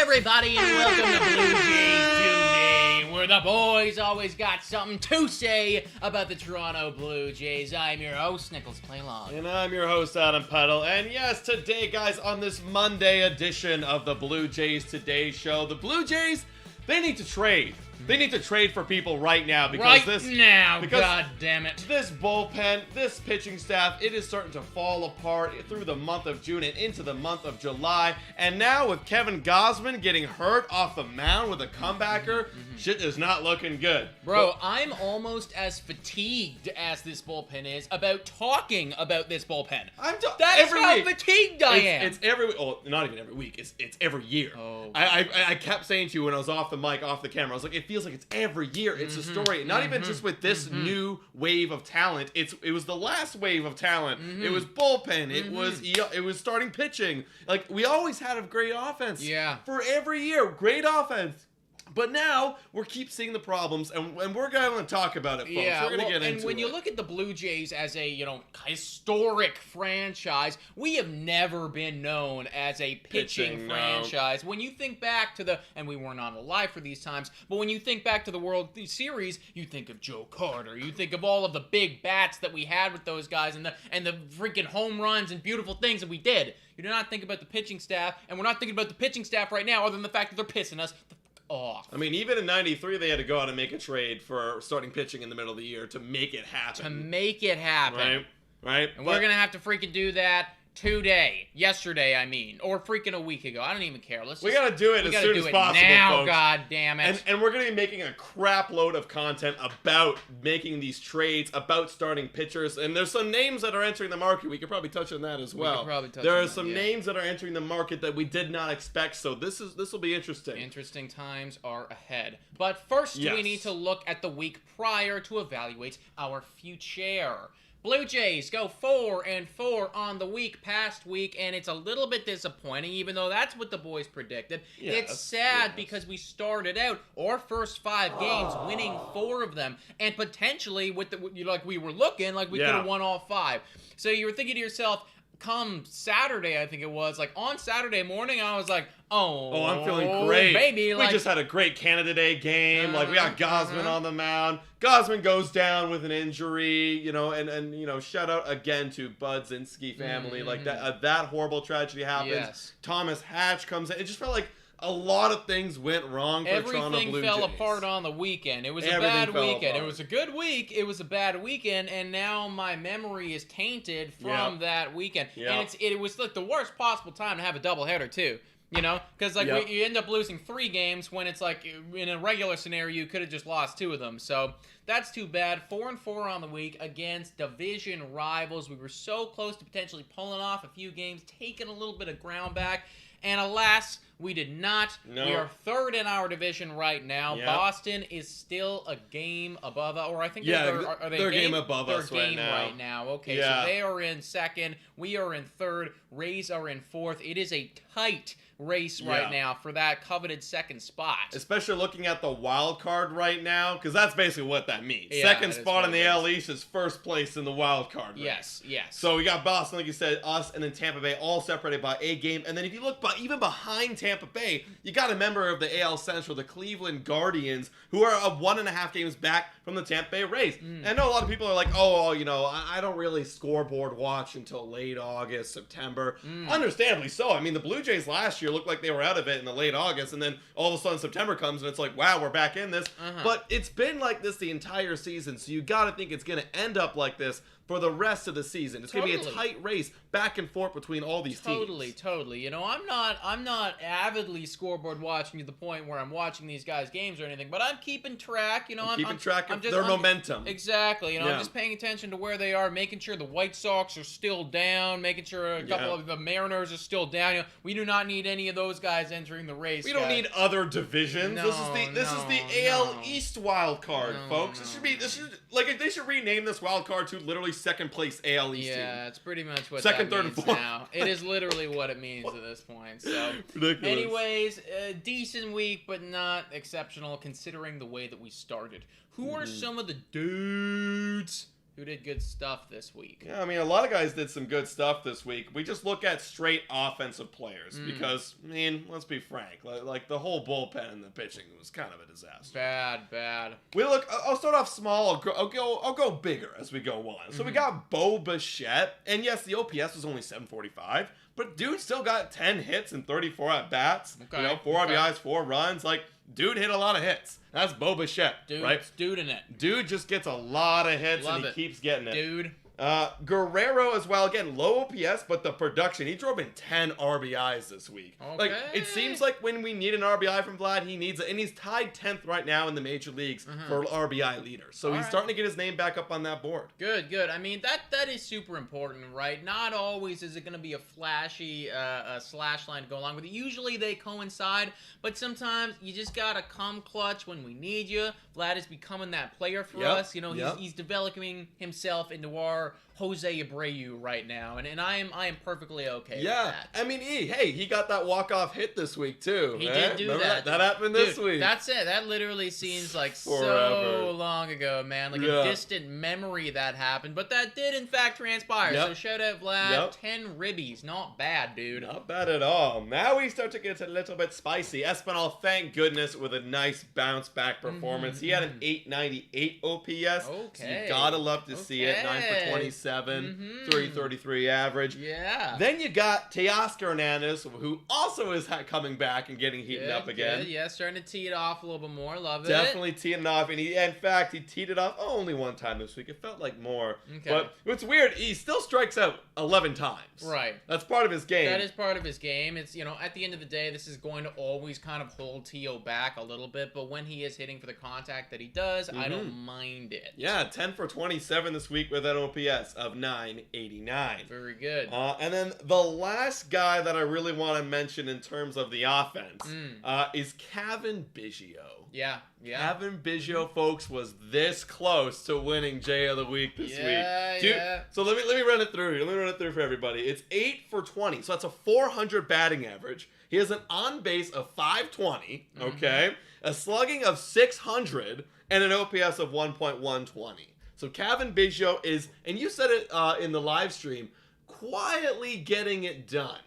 Everybody, and welcome to Blue Jays Today, where the boys always got something to say about the Toronto Blue Jays. I'm your host, Nicholas Playlong. And I'm your host, Adam Peddle. And yes, today, guys, on this Monday edition of the Blue Jays Today show, the Blue Jays, they need to trade. They need to trade for people right now because God damn it. This bullpen, this pitching staff, it is starting to fall apart through the month of June and into the month of July. And now with Kevin Gausman getting hurt off the mound with a comebacker, shit is not looking good. Bro, I'm almost as fatigued as this bullpen is about talking about this bullpen. That's how fatigued I am. It's every week. Oh, not even every week. It's every year. Oh. I kept saying to you when I was off the mic, off the camera, I was like, it feels like it's every year. It's a story. Not even just with this new wave of talent. It was the last wave of talent. It was bullpen. It was starting pitching. Like, we always had a great offense. Yeah. For every year, great offense. But now, we keep seeing the problems, and we're going to talk about it, folks. Yeah, we're going to get into it. And when you look at the Blue Jays as a, historic franchise, we have never been known as a pitching franchise. When you think back to and we were not alive for these times, but when you think back to the World Series, you think of Joe Carter, you think of all of the big bats that we had with those guys, and the freaking home runs and beautiful things that we did. You do not think about the pitching staff, and we're not thinking about the pitching staff right now, other than the fact that they're pissing us off. I mean, even in '93, they had to go out and make a trade for starting pitching in the middle of the year to make it happen. Right? And we're going to have to freaking do that yesterday, I mean, or freaking a week ago. I don't even care. We got to do it as soon as possible, now, folks. God damn it. And we're going to be making a crap load of content about making these trades, about starting pitchers, and there's some names that are entering the market. We could probably touch on that as well. There are some names that are entering the market that we did not expect, so this will be interesting. Interesting times are ahead. But first, we need to look at the week prior to evaluate our future. Blue Jays go 4-4 on the past week, and it's a little bit disappointing, even though that's what the boys predicted. It's sad because we started out our first 5 games winning 4 of them, and potentially we were looking like we could have won all 5. So you were thinking to yourself, come Saturday, I think it was, on Saturday morning, I was like, oh, I'm feeling great. Baby, we just had a great Canada Day game. We got Gausman on the mound. Gausman goes down with an injury, and shout out again to Budzinski family. That horrible tragedy happens. Yes. Thomas Hatch comes in. It just felt like a lot of things went wrong for Toronto Blue Jays. Everything fell apart on the weekend. It was a bad weekend. It was a good week. It was a bad weekend, and now my memory is tainted from that weekend. And it was like the worst possible time to have a doubleheader too. Because you end up losing 3 games when it's like in a regular scenario you could have just lost 2 of them. So that's too bad. 4-4 on the week against division rivals. We were so close to potentially pulling off a few games, taking a little bit of ground back, and alas, we did not. No. We are 3rd in our division right now. Yep. Boston is still a game above us, or I think they're a game above us right now. Okay, so they are in 2nd. We are in 3rd. Rays are in 4th. It is a tight race right now for that coveted 2nd spot. Especially looking at the wild card right now, because that's basically what that means. 2nd spot in the AL East is 1st place in the wild card race. Yes. So we got Boston, like you said, us, and then Tampa Bay, all separated by a game. And then if you look even behind Tampa Bay, you got a member of the AL Central, the Cleveland Guardians, who are 1.5 games back from the Tampa Bay Rays. And I know a lot of people are like, I don't really scoreboard watch until late August, September. Understandably so. I mean, the Blue Jays last year looked like they were out of it in the late August, and then all of a sudden September comes and it's like, wow, we're back in this. But it's been like this the entire season, so you got to think it's going to end up like this for the rest of the season. It's going to be a tight race back and forth between all these teams. Totally. I'm not avidly scoreboard watching to the point where I'm watching these guys' games or anything, but I'm keeping track. I'm keeping track of their momentum. Exactly. I'm just paying attention to where they are, making sure the White Sox are still down, making sure a couple of the Mariners are still down. We do not need any of those guys entering the race. We don't need other divisions. This is the AL East wild card, folks. They should rename this wild card to literally second place AL East team. Yeah, it's pretty much what second, that third, means and fourth. now. It is literally what it means at this point. So, Ridiculous. anyways, a decent week, but not exceptional considering the way that we started. Who are some of the dudes who did good stuff this week? Yeah, I mean, a lot of guys did some good stuff this week. We just look at straight offensive players because, I mean, let's be frank. Like, the whole bullpen and the pitching was kind of a disaster. Bad. I'll start off small. I'll go bigger as we go on. So we got Bo Bichette, and yes, the OPS was only 745, but dude still got 10 hits and 34 at bats. Okay. You know, 4 RBIs, 4 runs. Like, dude hit a lot of hits. That's Bo Bichette, right? Dude in it. Dude just gets a lot of hits and he keeps getting it. Dude. Guerrero as well. Again, low OPS, but the production. He drove in 10 RBIs this week. Okay. Like, it seems like when we need an RBI from Vlad, he needs it. And he's tied 10th right now in the major leagues for RBI leader. So he's starting to get his name back up on that board. Good. I mean, that is super important, right? Not always is it going to be a flashy slash line to go along with it. Usually they coincide, but sometimes you just got to come clutch when we need you. Vlad is becoming that player for us. You know, he's developing himself into our Jose Abreu right now, and I am perfectly okay with that. I mean, he got that walk-off hit this week, too. He did do that. That happened this week. That's it. That literally seems like Forever. so long ago, man. Like a distant memory that happened, but that did, in fact, transpire. So shout out, Vlad. 10 ribbies. Not bad, dude. Not bad at all. Now we start to get a little bit spicy. Espinal, thank goodness, with a nice bounce-back performance. He had an 898 OPS. So you gotta love to see it. 9 for 27, 333 average. Yeah. Then you got Teoscar Hernandez, who also is coming back and getting heated up again. Yeah, starting to tee it off a little bit more. Love it. Definitely teeing it off. And in fact, he teed it off only one time this week. It felt like more. Okay. But what's weird, he still strikes out 11 times. Right. That's part of his game. That is part of his game. It's, you know, at the end of the day, this is going to always kind of hold Teo back a little bit, but when he is hitting for the contact that he does, I don't mind it. Yeah, 10 for 27 this week with an OPS of 989. Very good. And then the last guy that I really want to mention in terms of the offense is Cavan Biggio. Yeah. Cavan Biggio, folks, was this close to winning J of the Week this week. Dude, so let me run it through here. Let me run it through for everybody. It's 8 for 20, so that's a 400 batting average. He has an on base of 520, okay? A slugging of 600, and an OPS of 1.120. So Cavan Biggio is, and you said it in the live stream, quietly getting it done.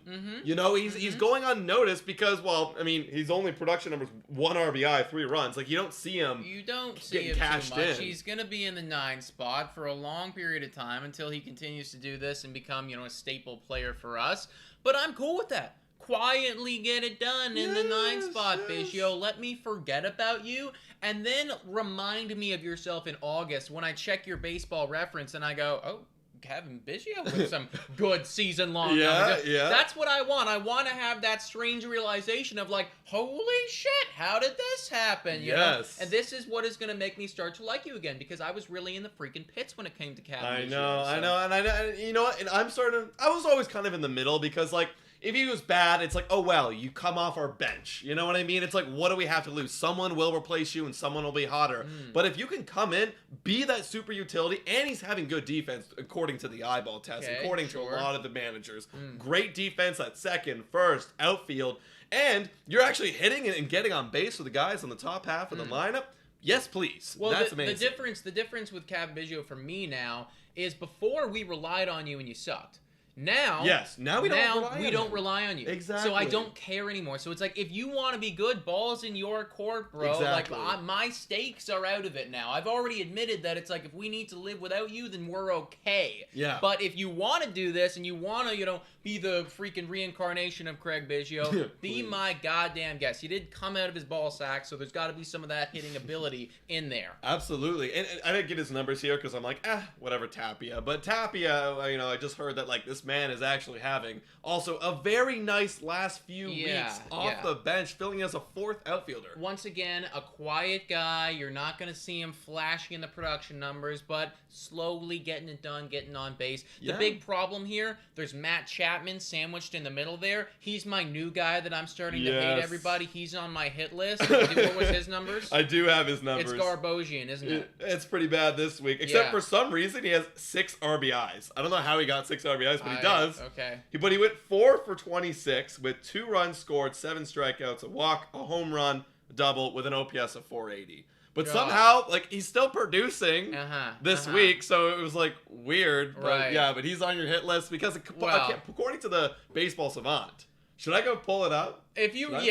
You know, he's going unnoticed because, well, I mean, his only production numbers 1 RBI, 3 runs. Like, you don't see him. You don't see him cashed too much. in. He's gonna be in the 9 spot for a long period of time until he continues to do this and become, you know, a staple player for us. But I'm cool with that. Quietly get it done in the 9 spot, Biggio. Let me forget about you, and then remind me of yourself in August when I check your baseball reference and I go, oh, Cavan Biggio with some good season-long numbers. That's what I want. I want to have that strange realization of like, holy shit, how did this happen? You know? And this is what is going to make me start to like you again, because I was really in the freaking pits when it came to Cavan Biggio. I know, and you know what? And I was always kind of in the middle because, like, if he was bad, it's like, oh, well, you come off our bench. You know what I mean? It's like, what do we have to lose? Someone will replace you and someone will be hotter. But if you can come in, be that super utility, and he's having good defense according to the eyeball test, according to a lot of the managers. Great defense at second, first, outfield, and you're actually hitting it and getting on base with the guys on the top half of the lineup. Yes, please. Well, that's amazing. The difference with Cavan Biggio for me now is before we relied on you and you sucked. Now we don't rely on you. Exactly. So I don't care anymore. So it's like, if you want to be good, ball's in your court, bro. Exactly. Like, my stakes are out of it now. I've already admitted that it's like, if we need to live without you, then we're okay. Yeah. But if you want to do this and you want to, you know, be the freaking reincarnation of Craig Biggio, be my goddamn guest. He did come out of his ball sack, so there's got to be some of that hitting ability in there. Absolutely. And I didn't get his numbers here because I'm like, whatever, Tapia. But Tapia, you know, I just heard that, like, this this man is actually having. Also, a very nice last few weeks off the bench, filling as a fourth outfielder. Once again, a quiet guy. You're not going to see him flashing in the production numbers, but slowly getting it done, getting on base. The big problem here, there's Matt Chapman sandwiched in the middle there. He's my new guy that I'm starting to hate everybody. He's on my hit list. What was his numbers? I do have his numbers. It's Garbosian, isn't it? It's pretty bad this week. Except for some reason, he has 6 RBIs. I don't know how he got 6 RBIs, but he does. Okay. But he went 4 for 26 with 2 runs scored, 7 strikeouts, a walk, a home run, a double with an OPS of 480. But somehow, like, he's still producing this week, so it was, like, weird. But, but he's on your hit list because, according to the Baseball Savant, should I go pull it up? If you want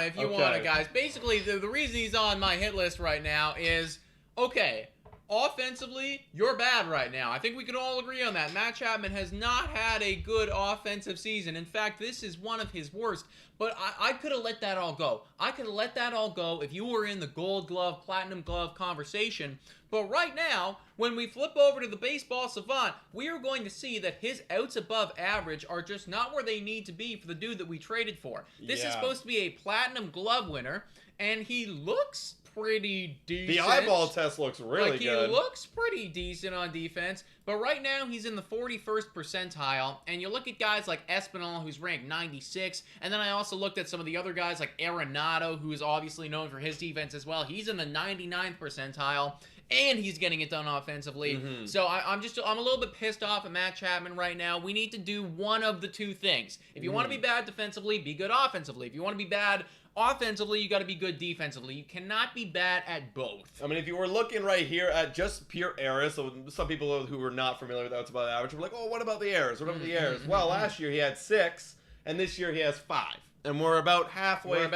to, guys. Basically, the reason he's on my hit list right now is, okay, offensively, you're bad right now. I think we can all agree on that. Matt Chapman has not had a good offensive season. In fact, this is one of his worst. But I could have let that all go. I could have let that all go if you were in the Gold Glove, Platinum Glove conversation. But right now, when we flip over to the Baseball Savant, we are going to see that his outs above average are just not where they need to be for the dude that we traded for. This is supposed to be a Platinum Glove winner, and he looks pretty decent. The eyeball test looks really good. He looks pretty decent on defense, but right now he's in the 41st percentile, and you look at guys like Espinal, who's ranked 96, and then I also looked at some of the other guys like Arenado, who is obviously known for his defense as well. He's in the 99th percentile, and he's getting it done offensively. So I'm a little bit pissed off at Matt Chapman right now. We need to do one of the two things. If you want to be bad defensively, be good offensively. If you want to be bad offensively, you got to be good defensively. You cannot be bad at both. I mean, if you were looking right here at just pure errors, so some people who were not familiar with outs above average were like, oh, what about the errors? What about the errors? Well, last year he had 6, and this year he has 5. And we're about halfway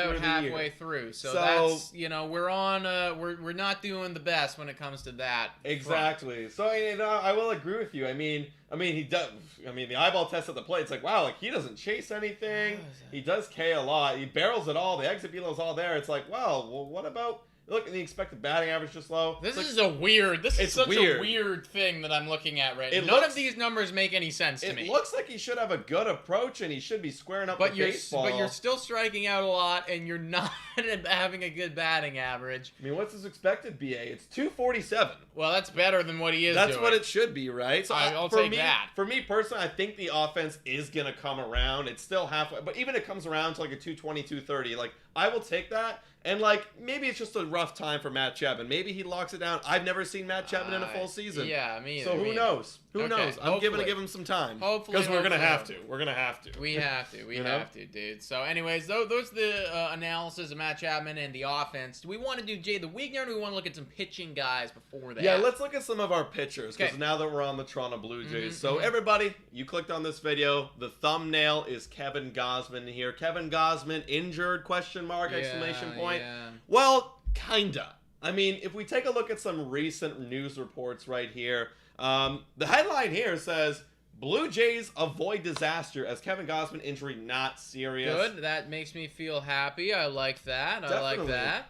through. So that's, we're on, we're not doing the best when it comes to that. Exactly. So, I will agree with you. I mean, he does, the eyeball test at the plate, it's like, wow, like, he doesn't chase anything. He does K a lot. He barrels it all. The exit velo is all there. It's like, wow, well, what about... Look, the expected batting average just low. This is such a weird thing that I'm looking at right now. None of these numbers make any sense to me. It looks like he should have a good approach, and he should be squaring up with baseball. But you're still striking out a lot, and you're not having a good batting average. I mean, what's his expected BA? It's 247. Well, that's better than what he is That's what it should be, right? So I'll take that. For me personally, I think the offense is going to come around. It's still halfway. But even if it comes around to like a 220, 230, like, I will take that. And, like, maybe it's just a rough time for Matt Chapman. Maybe he locks it down. I've never seen Matt Chapman in a full season. Yeah, me either. So who knows? Who knows? I'm going to give him some time. Hopefully. Because we're going to have to. We're going to have to. We have to. We have to, dude. So, anyways, those are the analysis of Matt Chapman and the offense. Do we want to do, Jay, the week now, or do we want to look at some pitching guys before that? Yeah, let's look at some of our pitchers. Because now that we're on the Toronto Blue Jays. So, everybody, you clicked on this video. The thumbnail is Kevin Gausman here. Kevin Gausman injured, question mark, exclamation point. Yeah. Well, kinda. I mean, if we take a look at some recent news reports right here, the headline here says, Blue Jays avoid disaster as Kevin Gausman injury not serious. Good. That makes me feel happy. I like that.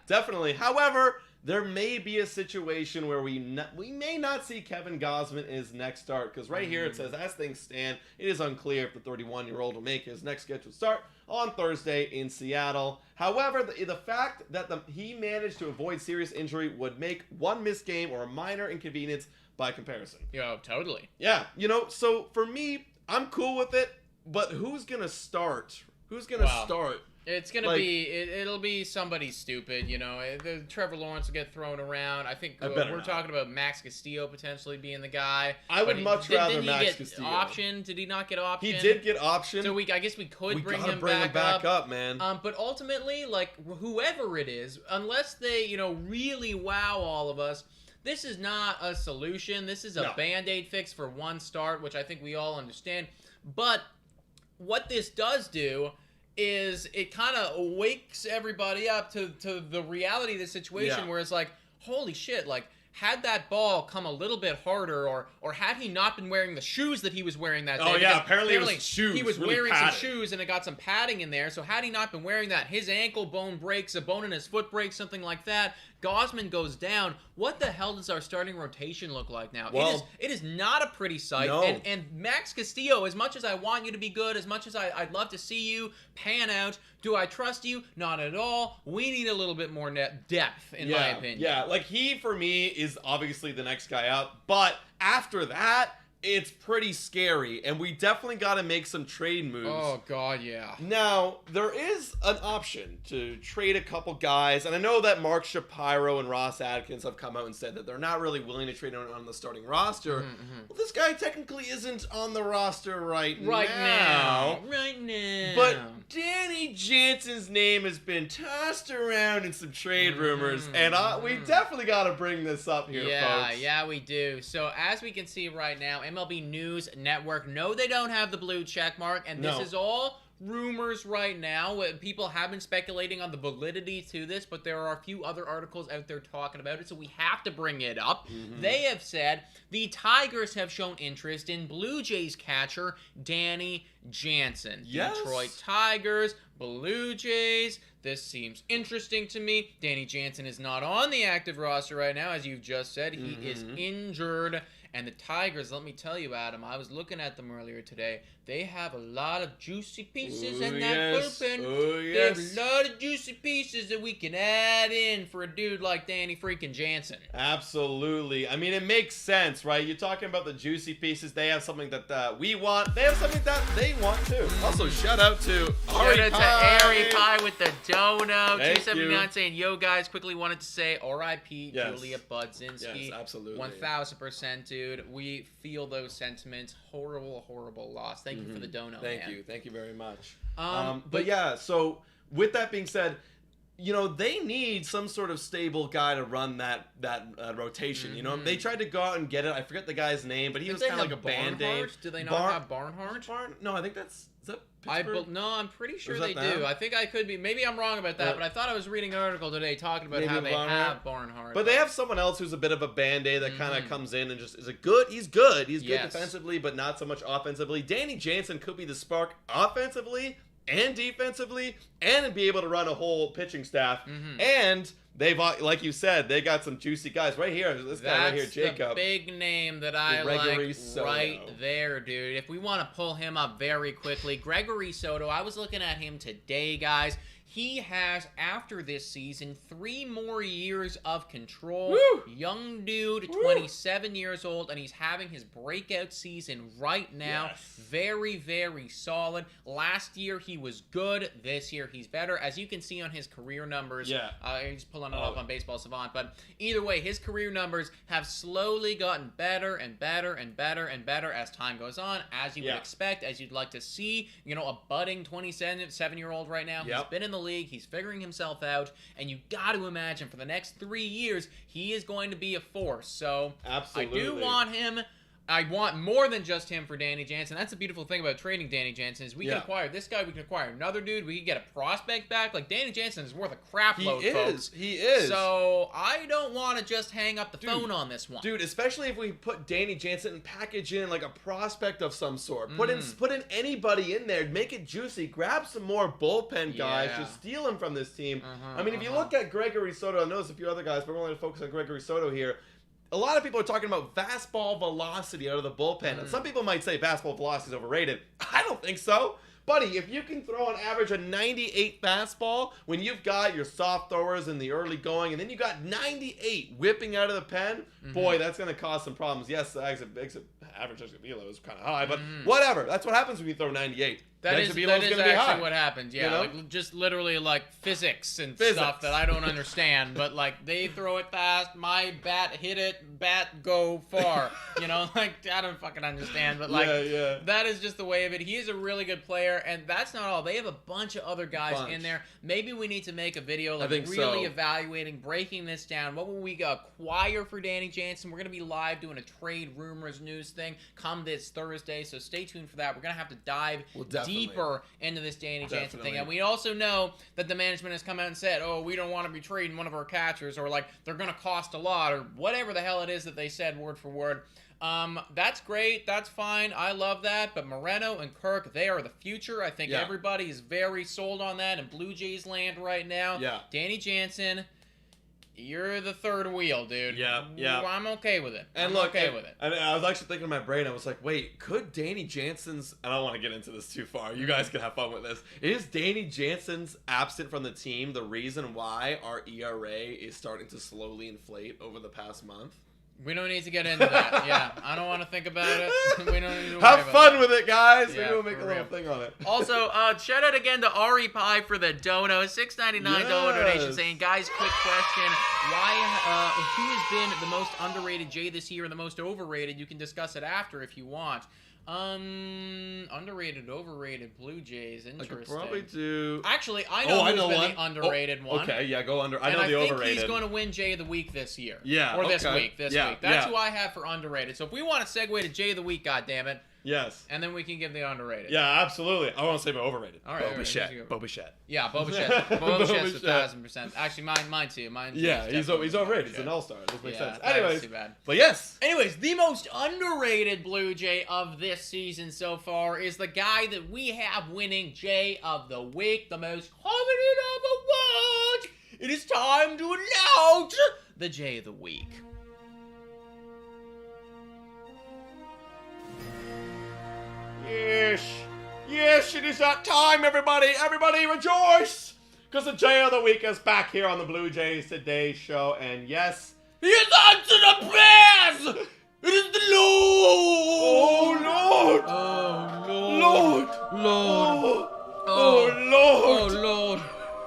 Definitely. However, there may be a situation where we may not see Kevin Gausman in his next start. Because right here it says, as things stand, it is unclear if the 31-year-old will make his next scheduled start on Thursday in Seattle. However, the fact that he managed to avoid serious injury would make one missed game or a minor inconvenience by comparison. Yo, totally. Yeah, so for me, I'm cool with it, but who's going to start? Who's going to start? It's going to be, it'll be somebody stupid, Trevor Lawrence will get thrown around. I think we're talking about Max Castillo potentially being the guy. I would much rather Max Castillo. Did he not get optioned? He did get optioned. So I guess we could bring him back up, man. But ultimately, like, whoever it is, unless they, really wow all of us, this is not a solution. This is a Band-Aid fix for one start, which I think we all understand. But what this does do is it kind of wakes everybody up to the reality of the situation where it's like, holy shit, like, had that ball come a little bit harder, or had he not been wearing the shoes that he was wearing that day. Oh, yeah, apparently it was shoes. He was really wearing padded. some shoes, and it got some padding in there, so had he not been wearing that, his ankle bone breaks, a bone in his foot breaks, something like that, Gausman goes down, what the hell does our starting rotation look like now? Well, it is not a pretty sight. No. And Max Castillo, as much as I want you to be good, as much as I'd love to see you pan out, do I trust you? Not at all. We need a little bit more depth, in my opinion. Yeah, like he, for me, is obviously the next guy out. But after that, it's pretty scary, and we definitely got to make some trade moves. Oh, God, yeah. Now, there is an option to trade a couple guys, and I know that Mark Shapiro and Ross Adkins have come out and said that they're not really willing to trade on the starting roster. Well, this guy technically isn't on the roster right now. Right now. But Danny Jansen's name has been tossed around in some trade rumors, and we definitely got to bring this up here, folks. Yeah, we do. So, as we can see right now, MLB News Network, no, they don't have the blue check mark, and this is all rumors right now. People have been speculating on the validity to this, but there are a few other articles out there talking about it, so we have to bring it up. They have said the Tigers have shown interest in Blue Jays catcher Danny Jansen. Yes. Detroit Tigers, Blue Jays. This seems interesting to me. Danny Jansen is not on the active roster right now, as you've just said. He is injured. And the Tigers, let me tell you, Adam, I was looking at them earlier today. They have a lot of juicy pieces in that bullpen. They have a lot of juicy pieces that we can add in for a dude like Danny freaking Jansen. Absolutely. I mean, it makes sense, right? You're talking about the juicy pieces. They have something that we want. They have something that they want, too. Also, shout out to Ari Pie with the dono. Thank 279 you. saying, yo, guys, quickly wanted to say R.I.P. Julia Budzinski. Yes, absolutely. 1,000%, dude. We feel those sentiments. Horrible, horrible loss. Thank you for the dono, Thank you very much. But yeah, so with that being said, they need some sort of stable guy to run that rotation. They tried to go out and get it. I forget the guy's name, but he was kind of like a band-aid. Do they not have Barnhart? No, I think is that Pittsburgh? No, I'm pretty sure they them? do. I think I could be. Maybe I'm wrong about that, but I thought I was reading an article today talking about how they have Barnhart. But they have someone else who's a bit of a band-aid that kind of comes in and just is good. He's good. He's good defensively, but not so much offensively. Danny Jansen could be the spark offensively and defensively, and be able to run a whole pitching staff. And they've, like you said, they got some juicy guys right here. This guy right here, Jacob. That's the big name that I like right there, dude. If we want to pull him up very quickly, Gregory Soto, I was looking at him today, guys. He has, after this season, 3 more years of control. Woo! Young dude, 27 years old, and he's having his breakout season right now. Very, very solid. Last year, he was good. This year, he's better. As you can see on his career numbers, he's pulling it up on Baseball Savant, but either way, his career numbers have slowly gotten better and better and better and better as time goes on, as you would expect, as you'd like to see. A budding 27-year-old right now. He's been in the league, he's figuring himself out, and you got to imagine for the next 3 years he is going to be a force. So absolutely, I do want him. I want more than just him for Danny Jansen. That's the beautiful thing about trading Danny Jansen is we can acquire this guy, we can acquire another dude, we can get a prospect back. Like, Danny Jansen is worth a crap load, folks. He is. So I don't want to just hang up the phone on this one. Dude, especially if we put Danny Jansen and package in like a prospect of some sort. Put in anybody in there, make it juicy, grab some more bullpen guys, just steal them from this team. I mean, if you look at Gregory Soto, I know there's a few other guys, but we're only going to focus on Gregory Soto here. A lot of people are talking about fastball velocity out of the bullpen. And some people might say fastball velocity is overrated. I don't think so. Buddy, if you can throw on average a 98 fastball when you've got your soft throwers in the early going, and then you got 98 whipping out of the pen, boy, that's going to cause some problems. Yes, the average exit velo is kind of high, but whatever. That's what happens when you throw 98. That is actually what happens. Yeah, like, just literally like physics and stuff that I don't understand. But like they throw it fast, my bat hit it, bat go far. Like I don't fucking understand. But like that is just the way of it. He is a really good player, and that's not all. They have a bunch of other guys in there. Maybe we need to make a video like really evaluating, breaking this down. What will we acquire for Danny Jansen? We're gonna be live doing a trade rumors news thing come this Thursday, so stay tuned for that. We're gonna have to dive deeper into this Danny Jansen thing. And we also know that the management has come out and said, oh, we don't want to be trading one of our catchers, or like they're going to cost a lot, or whatever the hell it is that they said word for word. That's great. That's fine. I love that. But Moreno and Kirk, they are the future. I think everybody is very sold on that in Blue Jays land right now. Danny Jansen, You're the third wheel, dude. Yeah. I'm okay with it. And I'm look, okay with it. And I was actually thinking in my brain, I was like, wait, could Danny Jansen's... I don't want to get into this too far. You guys can have fun with this. Is Danny Jansen's absent from the team the reason why our ERA is starting to slowly inflate over the past month? We don't need to get into that. Yeah, I don't want to think about it. We don't need to have fun with it, guys. Yeah, Maybe we'll make a little thing on it. Also, shout out again to Ari Pie for the dono, $6.99 donation, saying, guys, quick question: who has been the most underrated Jay this year and the most overrated? You can discuss it after if you want. Underrated, overrated Blue Jays. Interesting. I could probably do. Actually, I know who's been the underrated one. Okay, yeah, go under. I know the overrated. I think he's going to win Jay of the Week this year. Yeah, or this week. This week. That's who I have for underrated. So if we want to segue to Jay of the Week, goddammit. Yes. And then we can give the underrated. Yeah, absolutely. I want to say my overrated. All right. Boba Yeah, Boba Fett's 1,000%. Actually, mine too. Yeah, he's overrated. He's an all-star. This makes sense. Anyways, too bad. But yes. Anyways, the most underrated Blue Jay of this season so far is the guy that we have winning Jay of the Week, the most coveted of the world. It is time to announce the Jay of the Week. Yes, it is that time, everybody. Everybody rejoice! Because the Jay of the Week is back here on the Blue Jays Today show, and yes, he has answered the prayers! It is the Lord! Oh, Lord! Lord! Lord!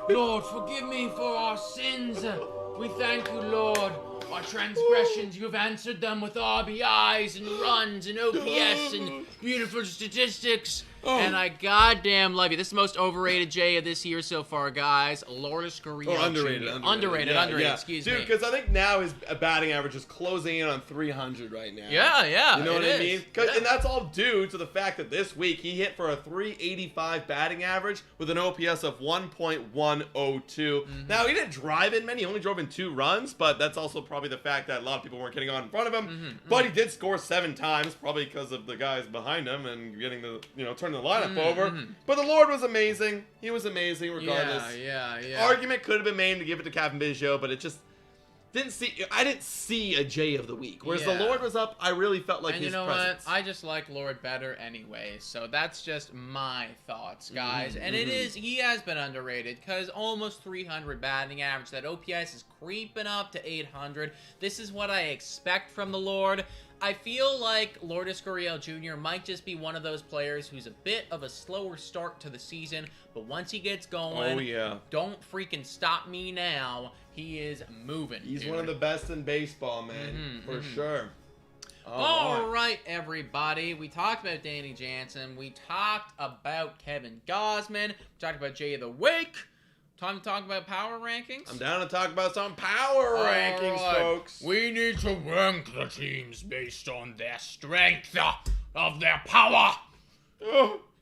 Lord, forgive me for our sins. We thank you, Lord. Our transgressions, you have answered them with RBIs and runs and OPS and beautiful statistics. And I goddamn love you. This is the most overrated Jay of this year so far, guys. Lourdes Gurriel. Underrated, excuse me. Dude, because I think now his batting average is closing in on 300 right now. Yeah. You know what I mean? And that's all due to the fact that this week he hit for a 385 batting average with an OPS of 1.102. Now, he didn't drive in many. He only drove in 2 runs, but that's also probably the fact that a lot of people weren't getting on in front of him. But he did score 7 times, probably because of the guys behind him and getting the, turning the lineup over. But the Lord was amazing. He was amazing regardless. Yeah. Argument could have been made to give it to Captain Biggio, but it just I didn't see a Jay of the Week. Whereas the Lord was up, I really felt like his presence. What? I just like Lord better anyway. So that's just my thoughts, guys. And he has been underrated because almost 300 batting average. That OPS is creeping up to 800. This is what I expect from the Lord. I feel like Lourdes Gurriel Jr. might just be one of those players who's a bit of a slower start to the season, but once he gets going, don't freaking stop me now. He is moving. He's one of the best in baseball, man, for sure. All right, everybody. We talked about Danny Jansen. We talked about Kevin Gausman. We talked about Jay of the Week. Time to talk about power rankings? I'm down to talk about some power rankings, folks. We need to rank the teams based on their strength of their power.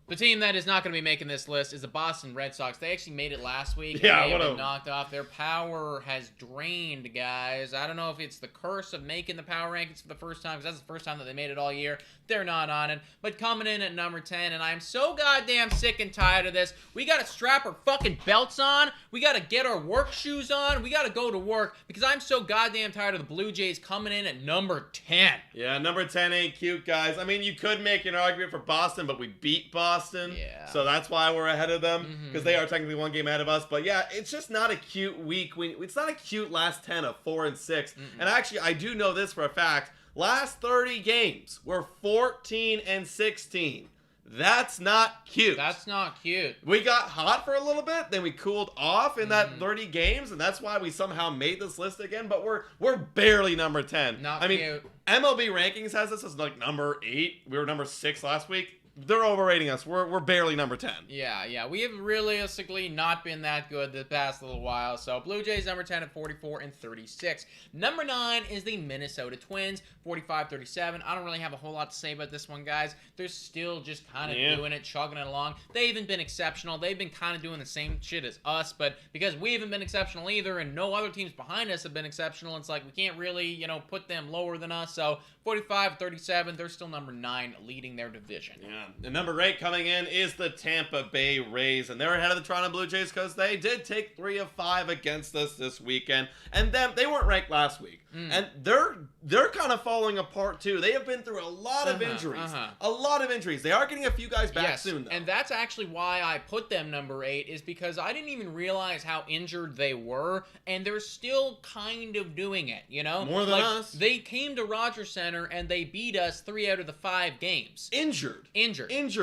The team that is not going to be making this list is the Boston Red Sox. They actually made it last week. Yeah, they have been knocked off. Their power has drained, guys. I don't know if it's the curse of making the power rankings for the first time, because that's the first time that they made it all year. They're not on it. But coming in at number 10, and I'm so goddamn sick and tired of this. We got to strap our fucking belts on. We got to get our work shoes on. We got to go to work, because I'm so goddamn tired of the Blue Jays coming in at number 10. Yeah, number 10 ain't cute, guys. I mean, you could make an argument for Boston, but we beat Boston. Yeah. So that's why we're ahead of them, because they are technically 1 game ahead of us. But yeah, it's just not a cute week. It's not a cute last 10 of 4 and 6. And actually, I do know this for a fact. Last 30 games, we're 14 and 16. That's not cute. That's not cute. We got hot for a little bit, then we cooled off in that 30 games, and that's why we somehow made this list again. But we're barely number 10. Not I mean, cute. MLB rankings has us as like number 8. We were number 6 last week. They're overrating us. We're barely number 10. Yeah. We have realistically not been that good the past little while. So Blue Jays number 10 at 44 and 36. Number 9 is the Minnesota Twins, 45-37. I don't really have a whole lot to say about this one, guys. They're still just kind of doing it, chugging it along. They haven't been exceptional. They've been kind of doing the same shit as us, but because we haven't been exceptional either, and no other teams behind us have been exceptional, it's like we can't really, put them lower than us. So 45-37. They're still number 9, leading their division. Yeah. And number 8 coming in is the Tampa Bay Rays, and they're ahead of the Toronto Blue Jays because they did take 3 of 5 against us this weekend, and they weren't ranked last week. And they're kind of falling apart too. They have been through a lot of injuries. A lot of injuries. They are getting a few guys back soon, though. And that's actually why I put them number 8, is because I didn't even realize how injured they were, and they're still kind of doing it, you know? More than us. They came to Rogers Center and they beat us 3 out of the 5 games. Injured.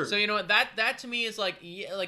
So you know what? That to me is like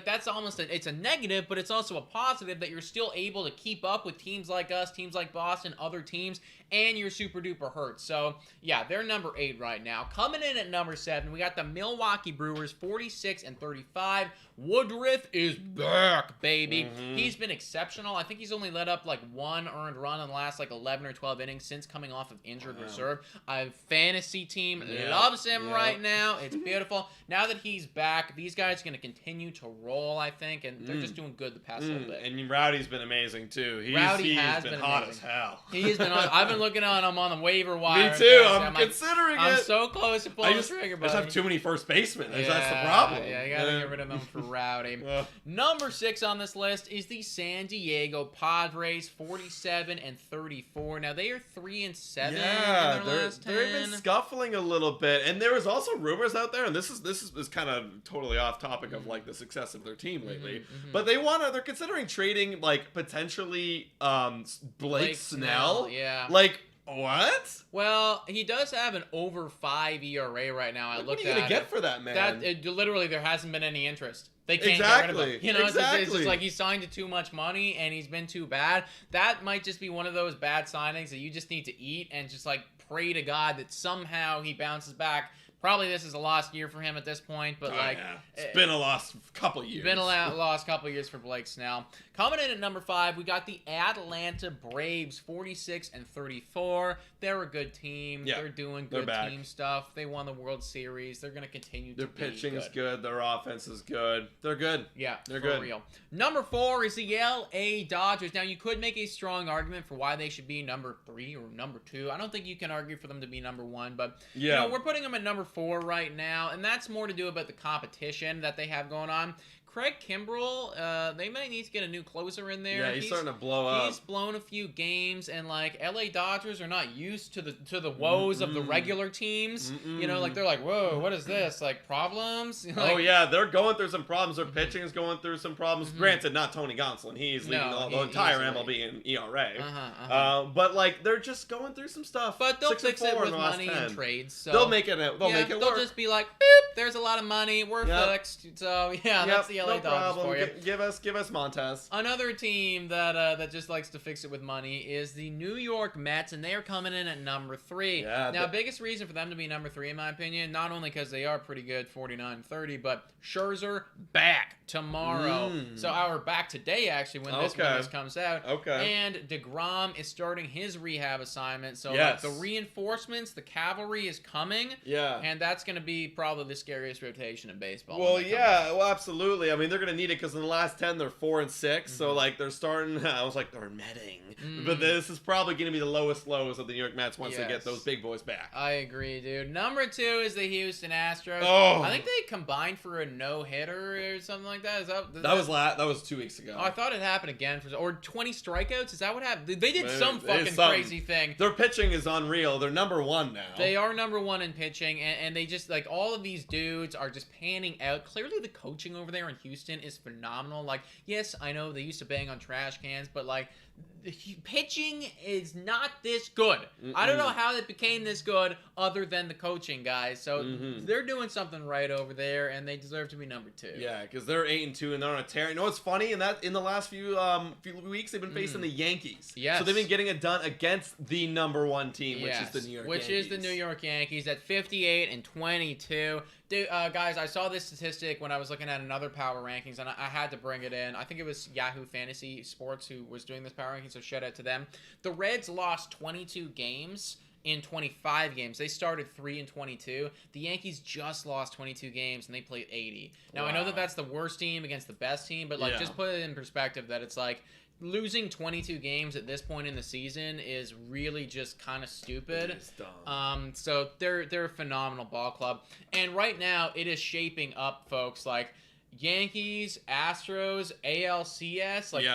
that's almost it's a negative, but it's also a positive that you're still able to keep up with teams like us, teams like Boston, other teams, and you're super duper hurt. So yeah, they're number 8 right now. Coming in at number 7, we got the Milwaukee Brewers, 46-35. Woodruff is back, baby. He's been exceptional. I think he's only let up like 1 earned run in the last like 11 or 12 innings since coming off of injured reserve. A fantasy team loves him right now. It's beautiful. Now that he's back, these guys are going to continue to roll, I think, and they're just doing good the past little bit. And Rowdy's been amazing too. Rowdy has been hot as hell. He's been. I've been looking on him on the waiver wire. Me too. I'm considering it. I'm so close to pulling the trigger, buddy. I just have too many first basemen. That's the problem. Yeah, you gotta get rid of them for Rowdy. Number 6 on this list is the San Diego Padres, 47-34. Now they are 3-7. Yeah, in their last 10. they've been scuffling a little bit, and there was also rumors out there, and this is kind of totally off topic of like the success of their team lately. But they're considering trading like potentially Blake Snell. Yeah. Like, what? Well, he does have an over 5 ERA right now. What are you gonna get for that, man? Literally, there hasn't been any interest. They can't get rid of him. You know, it's just like he signed to too much money and he's been too bad. That might just be one of those bad signings that you just need to eat and just like pray to God that somehow he bounces back. Probably this is a lost year for him at this point, but it's been a lost couple years. Been a lost couple years for Blake Snell. Coming in at number 5, we got the Atlanta Braves, 46-34. They're a good team. Yeah, they're doing good team stuff. They won the World Series. They're going to continue to be good. Their pitching is good. Their offense is good. They're good. Yeah, they're for real. Number 4 is the LA Dodgers. Now, you could make a strong argument for why they should be number 3 or number 2. I don't think you can argue for them to be number 1, but you know, we're putting them at number 4 right now, and that's more to do about the competition that they have going on. Craig Kimbrell, they might need to get a new closer in there. Yeah, he's starting to blow up. He's blown a few games, and like LA Dodgers are not used to the woes of the regular teams. You know, like they're like, whoa, what is this? Like problems? Oh yeah, they're going through some problems. Their pitching is going through some problems. Granted, not Tony Gonsolin. He's leading the entire MLB in ERA. But like they're just going through some stuff. But they'll fix it with money and trades. So they'll make it. They'll make it work. They'll just be like, boop, there's a lot of money. We're fixed. So yeah, that's the LA Dodgers for you. Give us Montez. Another team that just likes to fix it with money is the New York Mets, and they are coming in at number 3. Yeah, now, biggest reason for them to be number 3, in my opinion, not only because they are pretty good, 49-30, but Scherzer back tomorrow. So our back today, actually, when this comes out. And DeGrom is starting his rehab assignment. So like the reinforcements, the cavalry is coming. Yeah. And that's going to be probably the scariest rotation in baseball. Well, yeah, well, absolutely. I mean, they're going to need it because in the last 10, they're 4-6. So like they're starting. I was like, they're metting. But this is probably going to be the lowest lows of the New York Mets once they get those big boys back. I agree, dude. Number 2 is the Houston Astros. Oh. I think they combined for a no-hitter or something like that. That was 2 weeks ago. Oh, I thought it happened again. Or 20 strikeouts? Is that what happened? They did some fucking crazy thing. Their pitching is unreal. They're number 1 now. They are number 1 in pitching, and they just, like, all of these dudes are just panning out. Clearly the coaching over there in Houston is phenomenal. Like, yes, I know they used to bang on trash cans, but, like, the pitching is not this good. I don't know how it became this good other than the coaching, guys. So they're doing something right over there, and they deserve to be number 2. Yeah, because they're 8-2 and they're on a tear. You know what's funny? In the last few weeks, they've been facing the Yankees. Yes. So they've been getting it done against the number 1 team, which is the New York Yankees. Which is the New York Yankees at 58-22. Dude, guys, I saw this statistic when I was looking at another power rankings, and I had to bring it in. I think it was Yahoo Fantasy Sports who was doing this power ranking, so shout out to them. The Reds lost 22 games in 25 games. They started 3-22. The Yankees just lost 22 games, and they played 80. Now, I know that that's the worst team against the best team, but like just put it in perspective that it's like losing 22 games at this point in the season is really just kind of stupid. It is dumb. So they're a phenomenal ball club, and right now it is shaping up, folks. Like Yankees, Astros, ALCS, like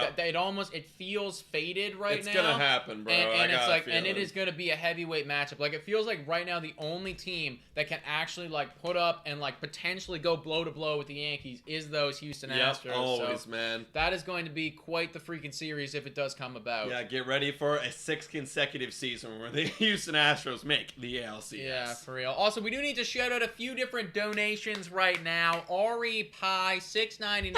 it feels faded right now. It's gonna happen, bro. And it's like, and it is gonna be a heavyweight matchup. Like it feels like right now the only team that can actually like put up and like potentially go blow to blow with the Yankees is those Houston Astros. Always, so man. That is going to be quite the freaking series if it does come about. Yeah, get ready for a 6th consecutive season where the Houston Astros make the ALCS. Yeah, for real. Also, we do need to shout out a few different donations right now. Ari Pie $6.99.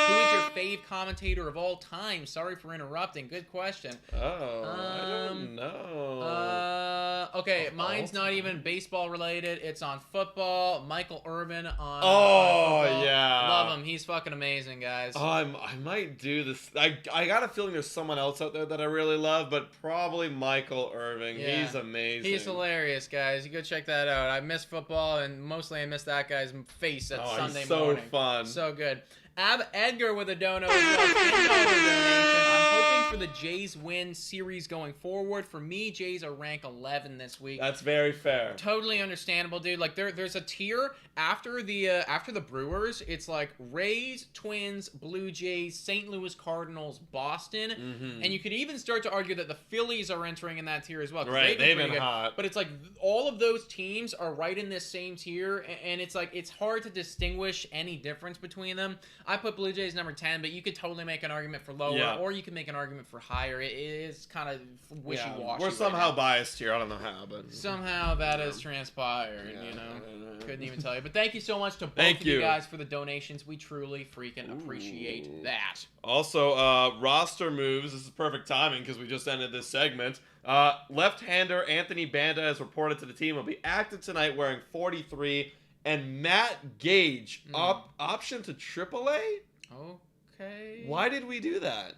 Who is your fave commentator of all time? Sorry for interrupting. Good question. I don't know. Okay, mine's not even baseball related. It's on football. Michael Irvin on. Oh yeah, love him. He's fucking amazing, guys. I might do this. I got a feeling there's someone else out there that I really love, but probably Michael Irvin. Yeah. He's amazing. He's hilarious, guys. You go check that out. I miss football, and mostly I miss that guy's face at Sunday morning. So fun. So good. Ab Edgar with a dono as well. $10 donation. I'm hoping for the Jays win series going forward. For me, Jays are rank 11 this week. That's very fair. Totally understandable, dude. Like there's a tier after the Brewers. It's like Rays, Twins, Blue Jays, St. Louis Cardinals, Boston, and you could even start to argue that the Phillies are entering in that tier as well. Right, they've been hot. But it's like all of those teams are right in this same tier, and it's like it's hard to distinguish any difference between them. I put Blue Jays number 10, but you could totally make an argument for lower, or you could make an argument for higher. It is kind of wishy-washy. We're somehow biased here. I don't know how, but somehow that has transpired. You know, couldn't even tell you. But thank you so much to both of you guys for the donations. We truly freaking appreciate that. Also, roster moves. This is perfect timing because we just ended this segment. Left-hander Anthony Banda is reported to the team will be active tonight wearing 43. And Matt Gage, option to AAA? Okay. Why did we do that?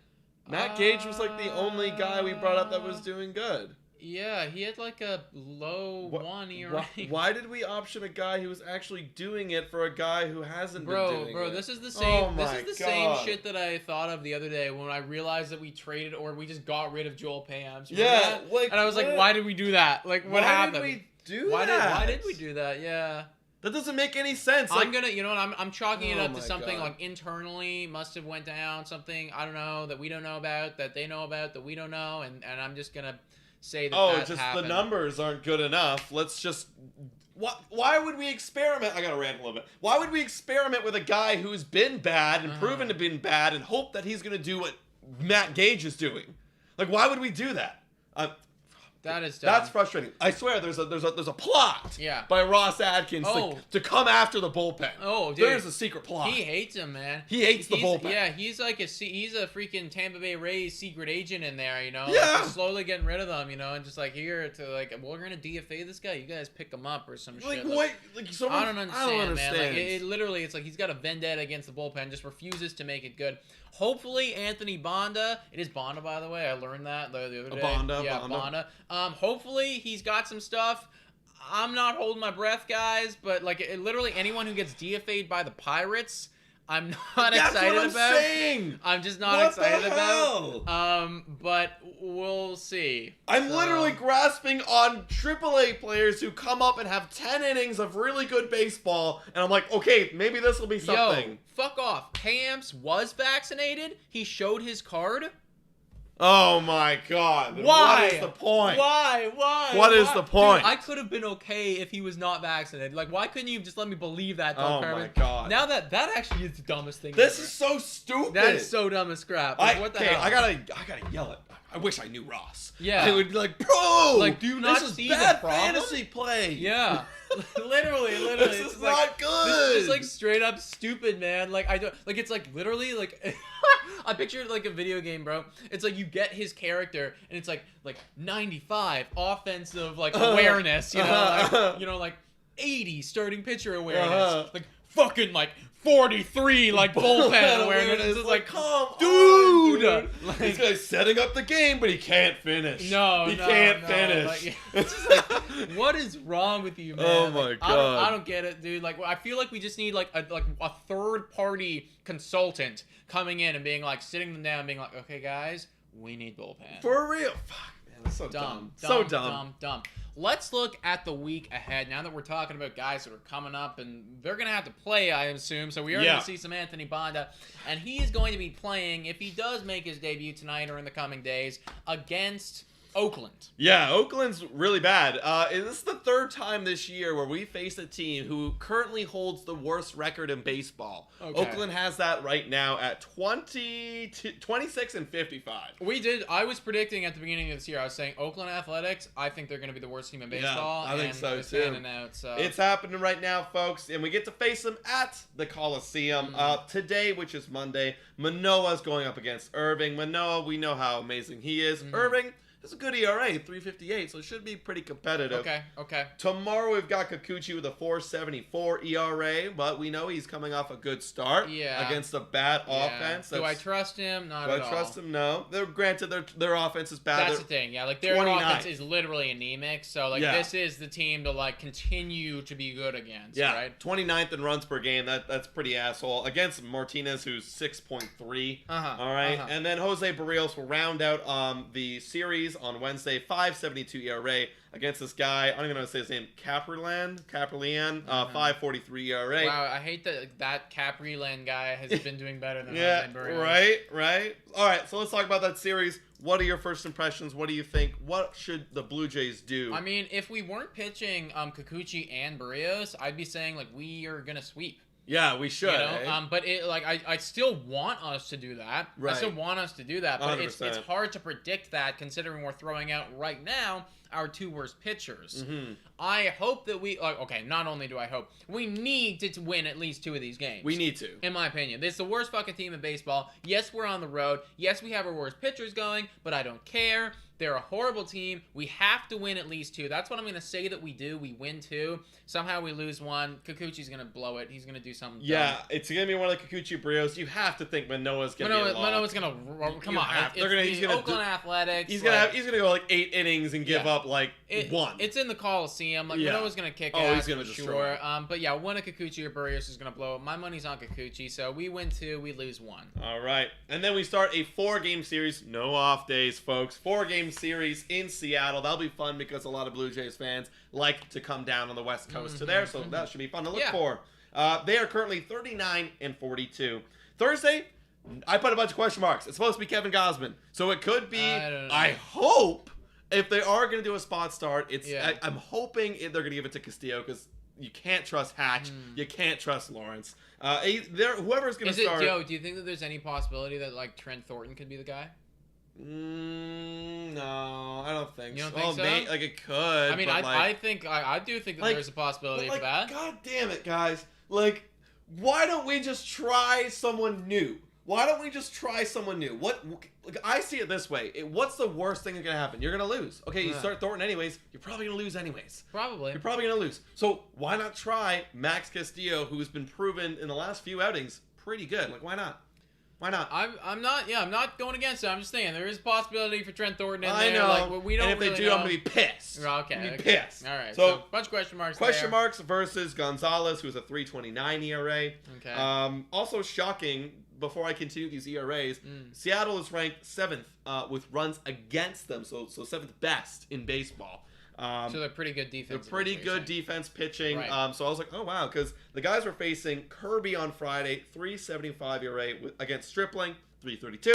Matt Gage was like the only guy we brought up that was doing good. Yeah, he had like a low 1 ERA. Why did we option a guy who was actually doing it for a guy who hasn't been doing it? Bro, this is the same. Same shit that I thought of the other day when I realized that we traded or we just got rid of Joel Payams. And I was like, why did we do that? Like, what happened? Why did we do that? Why did we do that? Yeah. That doesn't make any sense. I'm gonna, you know what? I'm chalking it up to something like internally must have went down. Something I don't know that we don't know about, that they know about, that we don't know, and I'm just gonna say that. The numbers aren't good enough. Let's just. Why would we experiment? I gotta rant a little bit. Why would we experiment with a guy who's been bad and proven to be bad and hope that he's gonna do what Matt Gage is doing? Like, why would we do that? That is dumb. That's frustrating. I swear, there's a plot by Ross Adkins to come after the bullpen. Oh, dude. There's a secret plot. He hates him, man. He hates the bullpen. Yeah, he's like he's a freaking Tampa Bay Rays secret agent in there, you know. Yeah. Like, just slowly getting rid of them, you know, and just like here to like, we're gonna DFA this guy. You guys pick him up or some shit. Like what? Like someone, I don't understand, man. Like it literally, it's like he's got a vendetta against the bullpen, just refuses to make it good. Hopefully, Anthony Banda. It is Banda, by the way. I learned that the other day. Banda. Hopefully, he's got some stuff. I'm not holding my breath, guys, but like literally anyone who gets DFA'd by the Pirates, I'm not excited about. Saying. I'm just not excited about. But we'll see. I'm literally grasping on AAA players who come up and have 10 innings of really good baseball, and I'm like, okay, maybe this will be something. Yo, fuck off. Payamps was vaccinated. He showed his card. Oh my god. Why? What is the point? Why? What is the point? Dude, I could have been okay if he was not vaccinated. Like, why couldn't you just let me believe that? Oh my god. Now that actually is the dumbest thing This ever. is so stupid. That is so dumb as crap. Like, what the hell? I gotta yell it. I wish I knew Ross. Yeah. I would be like, bro! Like, do you not this is see bad the problem? fantasy play. Yeah. Literally. This is not good. This is just like straight up stupid, man. Like it's like literally like I pictured like a video game, bro. It's like you get his character and it's like 95 offensive like awareness, you know, like 80 starting pitcher awareness. Like, fucking, like, 43, like, bullpen awareness. It's like, come dude! on, dude. Like, this guy's setting up the game, but he can't finish. He can't finish. Like, it's just like, what is wrong with you, man? Oh, my God. I don't get it, dude. Like, I feel like we just need, like a third-party consultant coming in and being, like, sitting them down and being like, okay, guys, we need bullpen. For real. Fuck, man. That's so dumb. So dumb. Let's look at the week ahead. Now that we're talking about guys that are coming up, and they're going to have to play, I assume. So we are going to see some Anthony Banda. And he is going to be playing, if he does make his debut tonight or in the coming days, against Oakland. Yeah, Oakland's really bad. This is the third time this year where we face a team who currently holds the worst record in baseball. Okay. Oakland has that right now at 26 and 55. I was predicting at the beginning of this year, I was saying Oakland Athletics, I think they're going to be the worst team in baseball. Yeah, I think so too. It's happening right now, folks, and we get to face them at the Coliseum today, which is Monday. Manoah's going up against Irving. Manoah, we know how amazing he is. Irving, it's a good ERA, 3.58, so it should be pretty competitive. Okay. Tomorrow we've got Kikuchi with a 4.74 ERA, but we know he's coming off a good start against a bad offense. Do I trust him? Not at all. Do I trust him? No. Granted, their offense is bad. That's the thing, yeah. Like, their offense is literally anemic, so, like, this is the team to, like, continue to be good against, right? 29th in runs per game. That's pretty asshole. Against Martinez, who's 6.3. All right? And then Jose Barrios will round out the series on Wednesday, 5.72 ERA against this guy. I don't even know how to say his name. Caprilan, 5.43 ERA. Wow, I hate that Caprilan guy has been doing better than Jose Barrios. Right. All right, so let's talk about that series. What are your first impressions? What do you think? What should the Blue Jays do? I mean, if we weren't pitching Kikuchi and Barrios, I'd be saying, like, we are gonna sweep. Yeah, we should. But I still want us to do that. Right. I still want us to do that. But it's hard to predict that considering we're throwing out right now our two worst pitchers. I hope that not only do I hope, we need to win at least 2 of these games. We need to. In my opinion. This is the worst fucking team in baseball. Yes, we're on the road. Yes, we have our worst pitchers going, but I don't care. They're a horrible team. We have to win at least 2. That's what I'm going to say that we do. We win 2. Somehow we lose 1. Kikuchi's going to blow it. He's going to do something dumb. It's going to be one of the Kikuchi Barrios. You have to think Manoah's going to be Manoah's going to... Come on. He's Oakland Athletics. He's going to go like 8 innings and give up like 1. It's in the Coliseum. Like, Manoah's going to kick ass. He's going to destroy. But yeah, one of Kikuchi or Barrios is going to blow it. My money's on Kikuchi. So we win 2. We lose 1. All right. And then we start a 4-game series. No off days, folks. 4-game series in Seattle. That'll be fun because a lot of Blue Jays fans like to come down on the West Coast to there, so that should be fun to look for. They are currently 39 and 42. Thursday, I put a bunch of question marks. It's supposed to be Kevin Gausman, so it could be. I hope if they are going to do a spot start, I'm hoping they're going to give it to Castillo because you can't trust Hatch, you can't trust Lawrence. Whoever's going to start. Do you think that there's any possibility that like Trent Thornton could be the guy? No, I don't think so. You don't think so? Like it could. I mean, I do think that there's a possibility for that. God damn it, guys! Like, why don't we just try someone new? Why don't we just try someone new? I see it this way. What's the worst thing that's gonna happen? You're gonna lose. Okay, you start Thornton anyways. You're probably gonna lose anyways. Probably. You're probably gonna lose. So why not try Max Castillo, who's been proven in the last few outings pretty good? Like, why not? Why not? I'm not going against it. I'm just saying there is a possibility for Trent Thornton in there. I know. Like, we don't and if really they do, know. I'm gonna be pissed. Okay. I'm gonna be pissed. All right. So bunch of question marks. Question marks versus Gonzalez, who's a 3.29 ERA. Okay. Also shocking. Before I continue these ERAs, Seattle is ranked 7th with runs against them, so 7th best in baseball. So they're pretty good defense. They're pretty good defense pitching. Right. So I was like, oh, wow, because the guys were facing Kirby on Friday, 3.75 ERA against Stripling, 3.32.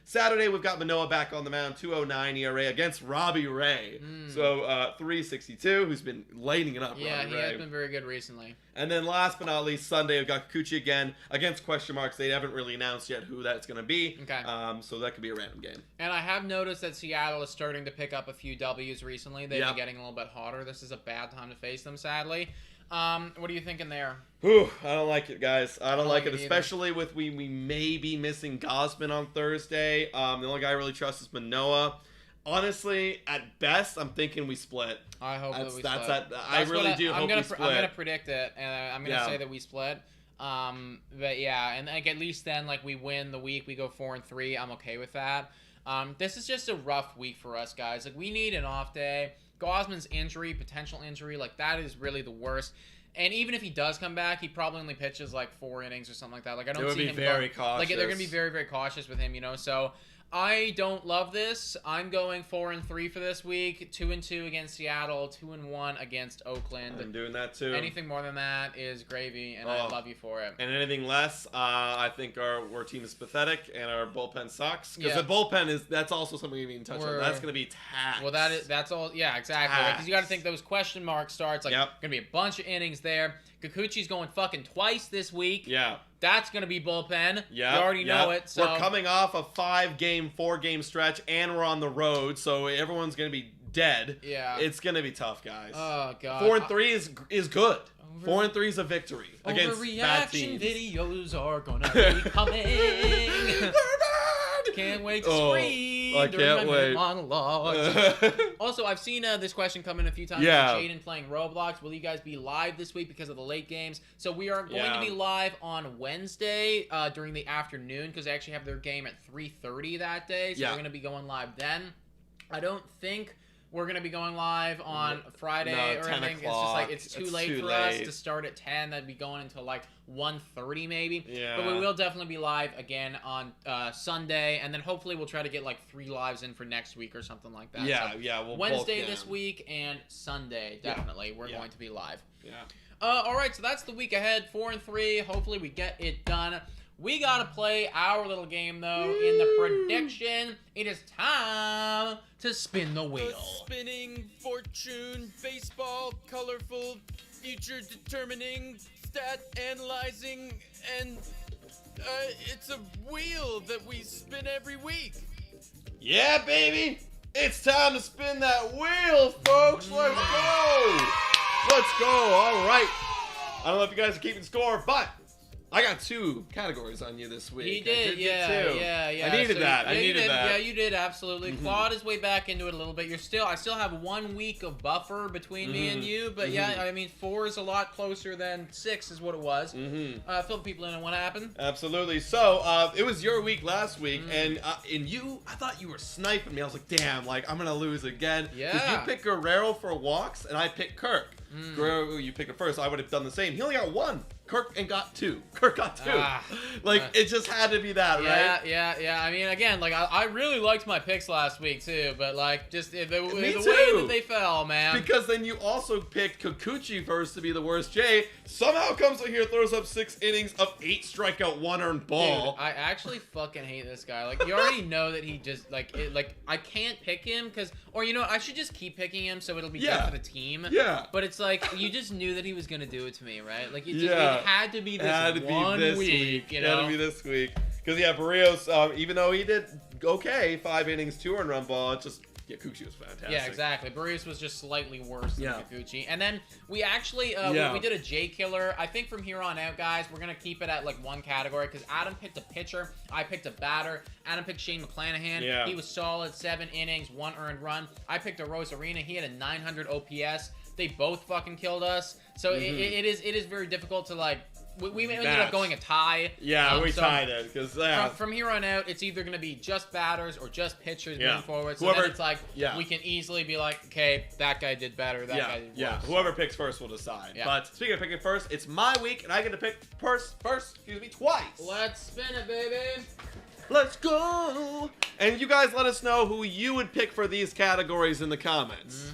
Saturday, we've got Manoah back on the mound, 2.09 ERA against Robbie Ray. So 3.62, who's been lighting it up. Yeah, Robbie he Ray has been very good recently. And then last but not least, Sunday, we've got Kikuchi again against question marks. They haven't really announced yet who that's going to be. Okay. So that could be a random game. And I have noticed that Seattle is starting to pick up a few W's recently. They've been getting a little bit hotter. This is a bad time to face them, sadly. What are you thinking there? Whew, I don't like it, guys. I don't like it, especially with we may be missing Gausman on Thursday. The only guy I really trust is Manoah. Honestly, at best, I'm thinking we split. I hope that we split. I really do hope we split. I'm gonna predict it, and I'm gonna say that we split. But yeah, and like at least then, like we win the week, we go 4-3. I'm okay with that. This is just a rough week for us, guys. Like we need an off day. Gausman's injury, potential injury, like that is really the worst. And even if he does come back, he probably only pitches like 4 innings or something like that. Like I don't see him very cautious. Like they're gonna be very, very cautious with him, you know. So I don't love this. I'm going 4-3 for this week. 2-2 against Seattle. 2-1 against Oakland. I'm doing that too. Anything more than that is gravy, and I love you for it. And anything less, I think our team is pathetic and our bullpen sucks. Because the bullpen that's also something we need to touch on. That's gonna be taxed. Well, that's all. Yeah, exactly. Because you got to think those question mark starts. Like gonna be a bunch of innings there. Kikuchi's going fucking twice this week. Yeah. That's going to be bullpen. Yeah. You already know it. So. We're coming off a 4-game stretch, and we're on the road, so everyone's going to be dead. Yeah. It's going to be tough, guys. Oh, God. 4-3 is good. 4-3 is a victory against bad teams. Videos are going to be coming. Can't wait to scream. I can't wait. Monologues. Also, I've seen this question come in a few times. Yeah. Jaden playing Roblox. Will you guys be live this week because of the late games? So we are going to be live on Wednesday during the afternoon because they actually have their game at 3:30 that day. So we're going to be going live then. I don't think we're going to be going live on Friday or anything. It's just like it's too late for us to start at 10. That'd be going until like 1:30 maybe. Yeah. But we will definitely be live again on Sunday, and then hopefully we'll try to get like 3 lives in for next week or something like that. Yeah, so we'll Wednesday this week and Sunday definitely we're going to be live. Yeah. All right, so that's the week ahead. 4-3. Hopefully we get it done. We gotta play our little game though. In the prediction, it is time to spin the wheel. The spinning fortune, baseball, colorful, future determining, stat analyzing, and it's a wheel that we spin every week. Yeah, baby, it's time to spin that wheel, folks. Let's go. Let's go. All right. I don't know if you guys are keeping score, but I got 2 categories on you this week. He did, yeah. I needed that. Yeah, you did, absolutely. Claude is way back into it a little bit. I still have 1 week of buffer between me and you, but yeah, I mean, 4 is a lot closer than 6 is what it was. Fill the people in on what happened. Absolutely. So, it was your week last week, and I thought you were sniping me. I was like, damn, like, I'm going to lose again. Yeah. Because you picked Guerrero for walks, and I picked Kirk. Guerrero, you picked it first, so I would have done the same. He only got 1. Kirk got 2. It just had to be that, right? Yeah. I mean, again, like I really liked my picks last week too, but like just the way too. that they fell, man. Because then you also picked Kikuchi first to be the worst. Jay somehow comes in here, throws up 6 innings of 8 strikeout, 1 earned ball. Dude, I actually fucking hate this guy. Like you already know that he just like I can't pick him or you know I should just keep picking him so it'll be good for the team. Yeah. But it's like you just knew that he was gonna do it to me, right? Like it had to be this one week. You know? Had to be this week. Because Barrios, even though he did okay, 5 innings, 2 earned run ball, it's just Kikuchi was fantastic. Yeah, exactly. Barrios was just slightly worse than Kikuchi. And then we actually we did a J killer. I think from here on out, guys, we're gonna keep it at like 1 category because Adam picked a pitcher, I picked a batter. Adam picked Shane McClanahan. Yeah. He was solid, 7 innings, 1 earned run. I picked a Rosarina. He had a 900 OPS. They both fucking killed us. So it is very difficult to like. We ended up going a tie. Yeah, we tied it because from here on out, it's either going to be just batters or just pitchers moving forward. So whoever, then it's like we can easily be like, okay, that guy did better. That guy did worse. Whoever picks first will decide. Yeah. But speaking of picking first, it's my week and I get to pick first. Twice. Let's spin it, baby. Let's go. And you guys let us know who you would pick for these categories in the comments.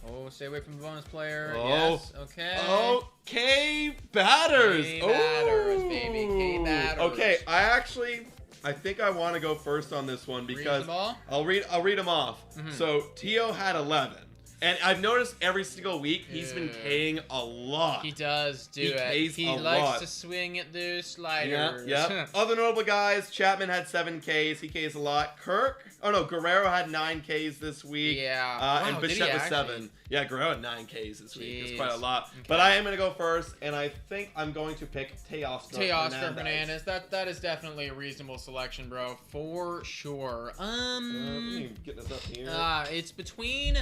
Oh, stay away from the bonus player. Oh. Yes. Okay. Oh, K batters. K batters, baby. K batters. Okay, I think I want to go first on this one because I'll read them off. So Tio had 11. And I've noticed every single week he's been K'ing a lot. He does do it. He likes to swing at those sliders. Yeah. Other notable guys, Chapman had 7 Ks. He Ks a lot. Guerrero had 9 Ks this week. Yeah. Wow, and Bichette was 7. Yeah, Guerrero had 9 Ks this week. It's quite a lot. Okay. But I am going to go first, and I think I'm going to pick Teoscar Hernandez. That is definitely a reasonable selection, bro. For sure. Let me get this up here. It's between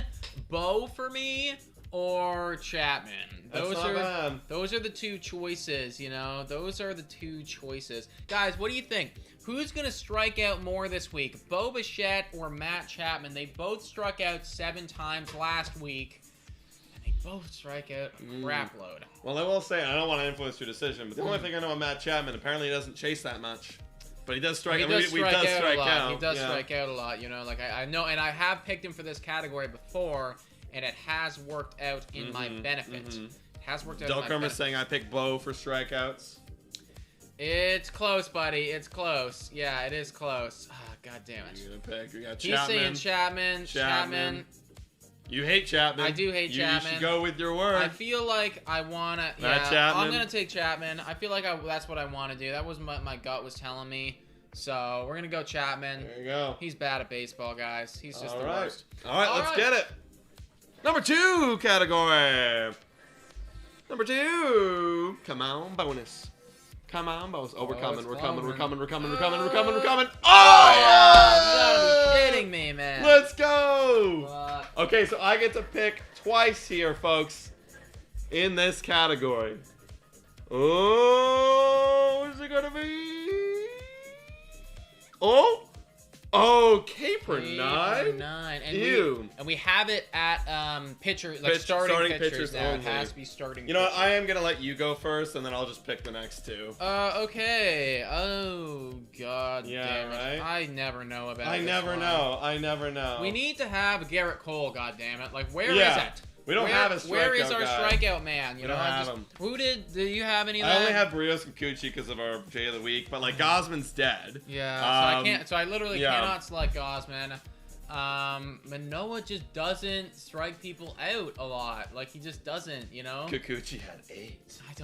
Bo for me or Chapman. Those are the 2 choices, you know. Those are the 2 choices. Guys, what do you think? Who's going to strike out more this week? Bo Bichette or Matt Chapman? They both struck out 7 times last week. And they both strike out a crap load. Well, I will say, I don't want to influence your decision, but the only thing I know about Matt Chapman, apparently he doesn't chase that much. But he does strike out. He does strike out a lot, you know. Like, I know, and I have picked him for this category before, and it has worked out in my benefit. It has worked out in my benefit. Saying I picked Bo for strikeouts. It's close, buddy. It's close. Yeah, it is close. Oh, God damn it. You're gonna pick. We got He's saying Chapman. You hate Chapman. I do hate Chapman. You should go with your word. I feel like I want to... Yeah, I'm going to take Chapman. I feel like that's what I want to do. That was what my gut was telling me. So, we're going to go Chapman. There you go. He's bad at baseball, guys. He's just the worst. All right, let's get it. Number 2 category. Number 2. Come on, bonus. Come on, boss. Oh, we're coming. Oh, yeah! You're kidding me, man. Let's go. Okay, so I get to pick twice here, folks, in this category. Oh, what's it gonna be? Oh, Caper 9. And we have it at starting pitchers now. Only. It has to be starting. You know what? I am gonna let you go first, and then I'll just pick the next 2. Okay. Oh God. Yeah. Damn it. Right. I never know about. I never know. We need to have Garrett Cole. God damn it! Like, where is it? We don't have a strikeout Where is our guy. Strikeout man? You know, who do you have any of that? I only have Barrios and Kikuchi because of our J of the Week, but like Gausman's dead. Yeah, so I can't. So I literally cannot select Gausman. Manoah just doesn't strike people out a lot. Like, he just doesn't, you know? Kikuchi had 8. I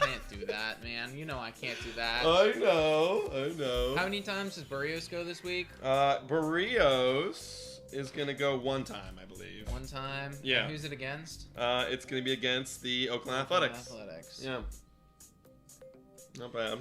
can't do that, man. You know I can't do that. I know. How many times does Barrios go this week? Barrios is going to go 1 time, I believe. 1 time? Yeah. And who's it against? It's going to be against the Oakland Athletics. Yeah. Not bad.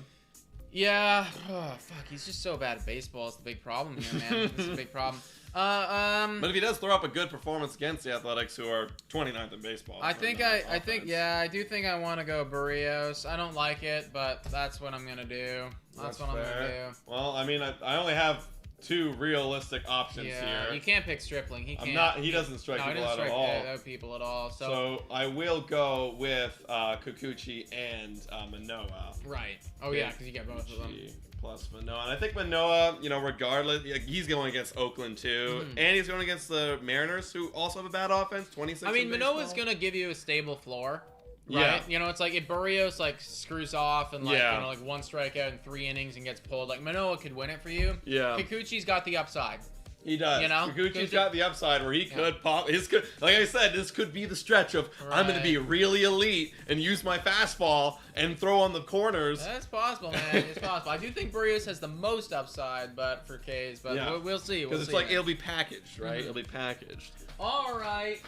Yeah. Oh, fuck. He's just so bad at baseball. It's the big problem here, man. It's a big problem. But if he does throw up a good performance against the Athletics, who are 29th in baseball, I do think I want to go Barrios. I don't like it, but that's what I'm gonna do. That's what I'm gonna do. Well, I mean, I only have 2 realistic options here. You can't pick Stripling. He can't. He doesn't strike people out at all. People at all. So I will go with Kikuchi and Manoah. Right. Oh yeah, because you get both of them. Plus Manoah. And I think Manoah, you know, regardless, he's going against Oakland too. And he's going against the Mariners, who also have a bad offense, 26. I mean, Manoah's going to give you a stable floor. Right? Yeah. You know, it's like if Barrios, like, screws off and, like, you know, like 1 strikeout in 3 innings and gets pulled, like, Manoah could win it for you. Yeah. Kikuchi's got the upside. He does. You know? Kikuchi's got the upside where he could pop. Like I said, this could be the stretch of I'm going to be really elite and use my fastball and throw on the corners. That's possible, man. It's possible. I do think Barrios has the most upside, but for K's, but we'll see. Because it's like it'll be packaged, right? It'll be packaged. All right.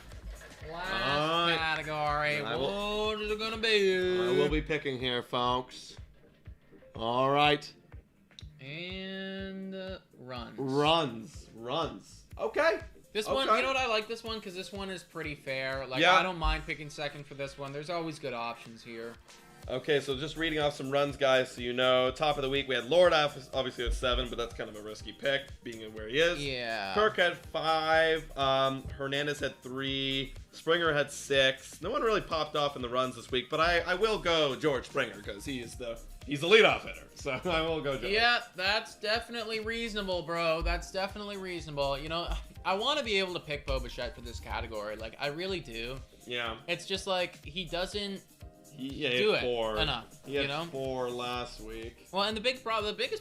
Last category. What is it going to be? I will be picking here, folks. All right. And runs. Okay. This one, you know what, I like this one because this one is pretty fair. Like, I don't mind picking second for this one. There's always good options here. Okay, so just reading off some runs, guys, so you know. Top of the week, we had Lord obviously with 7, but that's kind of a risky pick, being where he is. Yeah. Kirk had 5. Hernandez had 3. Springer had 6. No one really popped off in the runs this week, but I will go George Springer because he's the leadoff hitter. So I will go George. Yeah, that's definitely reasonable, bro. That's definitely reasonable. You know, I want to be able to pick Bo Bichette for this category. Like, I really do. Yeah. It's just like he doesn't do it 4 enough. He had 4 last week. Well, and the biggest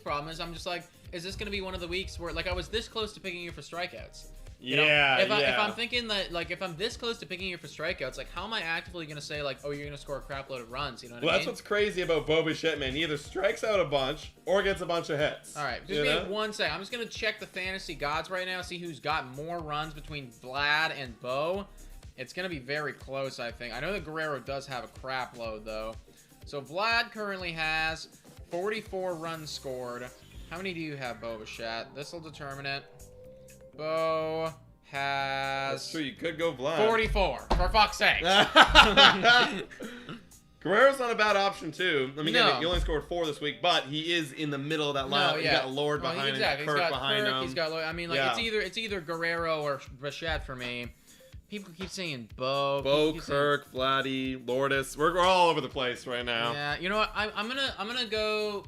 problem is I'm just like, is this going to be one of the weeks where, like, I was this close to picking you for strikeouts? You know, if I'm thinking that, like, if I'm this close to picking you for strikeouts, like, how am I actively going to say, like, oh, you're going to score a crap load of runs? You know what I mean? That's what's crazy about Bo Bichette, man. He either strikes out a bunch or gets a bunch of hits. All right, just give me 1 second. I'm just going to check the fantasy gods right now, see who's got more runs between Vlad and Bo. It's going to be very close, I think. I know that Guerrero does have a crap load, though. So Vlad currently has 44 runs scored. How many do you have, Bo Bichette? This will determine it. Bo has... That's true, you could go Vlad. 44, for fuck's sake. Guerrero's not a bad option, too. I mean, No. he only scored 4 this week, but he is in the middle of that lineup. You got Lord behind him, Kirk behind him. He's got, I mean, like, it's either Guerrero or Bichette for me. People keep saying Bo. Bo, Kirk, Vladdy, Lourdes. We're all over the place right now. Yeah, you know what? I'm gonna go.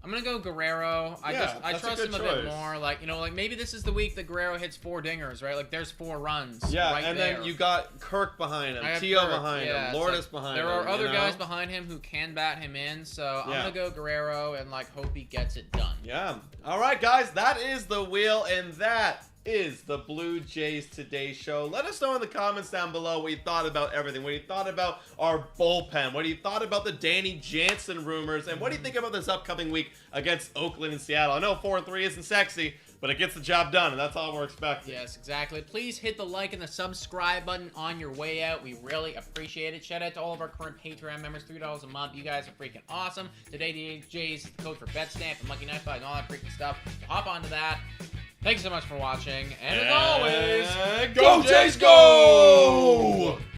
I'm gonna go Guerrero. I trust him a bit more. Like, you know, like maybe this is the week that Guerrero hits 4 dingers, right? Like there's 4 runs. Yeah, right and there. then you got Kirk behind him, Tio behind him, Lourdes behind him. There are other guys behind him who can bat him in, so I'm gonna go Guerrero and like hope he gets it done. Yeah. All right, guys, that is the wheel, and that is the Blue Jays Today Show. Let us know in the comments down below what you thought about everything, what you thought about our bullpen, what you thought about the Danny Jansen rumors, and what do you think about this upcoming week against Oakland and Seattle. I know 4-3 isn't sexy, but it gets the job done, and that's all we're expecting. Yes, exactly. Please hit the like and the subscribe button on your way out. We really appreciate it. Shout out to all of our current Patreon members, $3 a month. You guys are freaking awesome. Today, the Jays, the code for Betstamp and Lucky Knife Fight and all that freaking stuff. So hop onto that. Thanks so much for watching, and as always, go Jays, go!